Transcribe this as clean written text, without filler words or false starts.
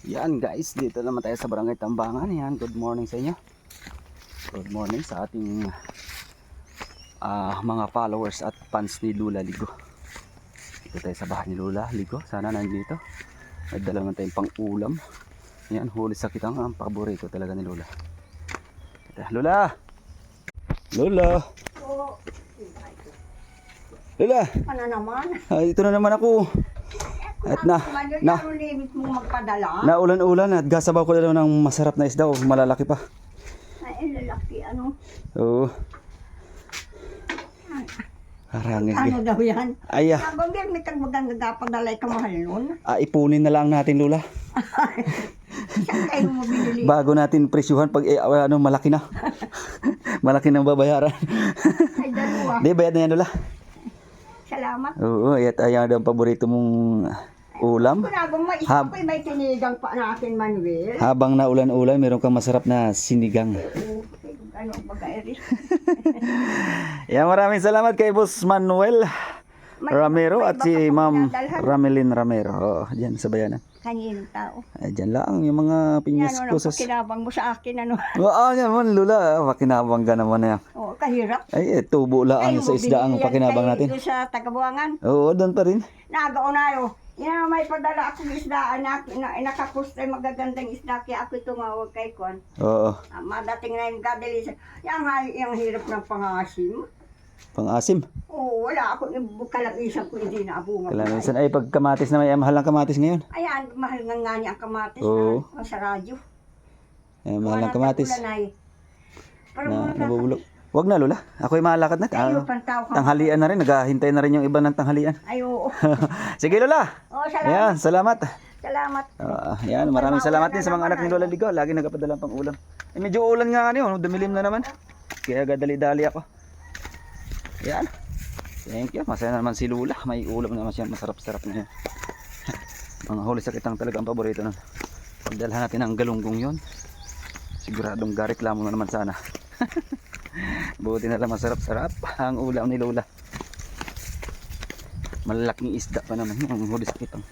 Yan guys, dito naman tayo sa Barangay Tambangan. Yan, good morning sa inyo. Good morning sa ating mga followers at fans ni Lula Ligo. Dito tayo sa bahay ni Lula Ligo. Sana nandito. May dala naman tayong pang ulam. Yan, huli sa kitang ang paborito talaga ni Lula. Lula! Lula! Lula! Ano naman? Ito na naman ako. At naulan-ulan at gasabaw ko na ng masarap na isda o malalaki pa. Ay, lalaki ano? Oo. Harangin. Ano daw yan? Ay, Nagambir, may kagbagang nagapadalay ka mahal nun. ipunin na lang natin, Lula. Saan kayo mo binili? Bago natin presyuhan pag malaki na. Malaki nang babayaran. Ay, dalawa. Di, bayad na yan, Lula. Salamat. Oo, at ayan daw ang paborito mong ulam. Kunabang maisip ko may tinigang pa natin, Manuel. Habang naulan-ulan, meron kang masarap na sinigang. Ano, bagay. Yan, maraming salamat kay Boss Manuel Ramiro at si Ma'am Ramelin Ramiro. Oo, dyan sa bayanan. Kaninong tao. Dyan lang yung mga pinyas Yan, ko ano, pakinabang mo sa akin, ano. Oo, yan man, Lula. Pakinabang ka naman yan. Oo, kahirap. Ay, tubo lang sa isda ang pakinabang natin. Doon sa Tagabuangan. Oo, doon pa rin. Nagaunayo. Yan, may padala akong isda, nakapost ay magagandang isda, kaya ako tumawag kay Kwan. Oo. Madating na yung gadalis. Yung hirap ng pangasim. Pang-asim. Oo, wala ako. Kalabisan ko hindi na abunga. Kalamisan. Ay, pag kamatis na may mahal ang kamatis ngayon. Ayan, mahal nga nga niya ang kamatis Oo. na sa radyo. Ay, mahal ang kamatis. Pero Na nabubulok. Wag na, Lula. Ako'y malakad na. Ayo, pantao ka. Tanghalian na rin. Naghahintay na rin yung iba ng tanghalian. Ay, oo. Sige, Lula. Oo, salamat. Ayan, salamat. Salamat. Ayan, maraming salamat din sa mga anak ni Lola Ligo. Lagi nagpapadala pang ulam. Medyo ulan nga ano, dumilim na naman. Kaya gadali-dali ako. Ayan. Thank you. Masaya naman si Lula. May ulam naman siya. Masarap-sarap na yan. Mga huli sa kitang talaga ang paborito nun. Pagdalhan natin ang galunggong yun. Siguradong gareklamo na naman sana. Buti na lang masarap-sarap ang ulam ni Lola. Malaking isda pa naman yung huli sa kitang.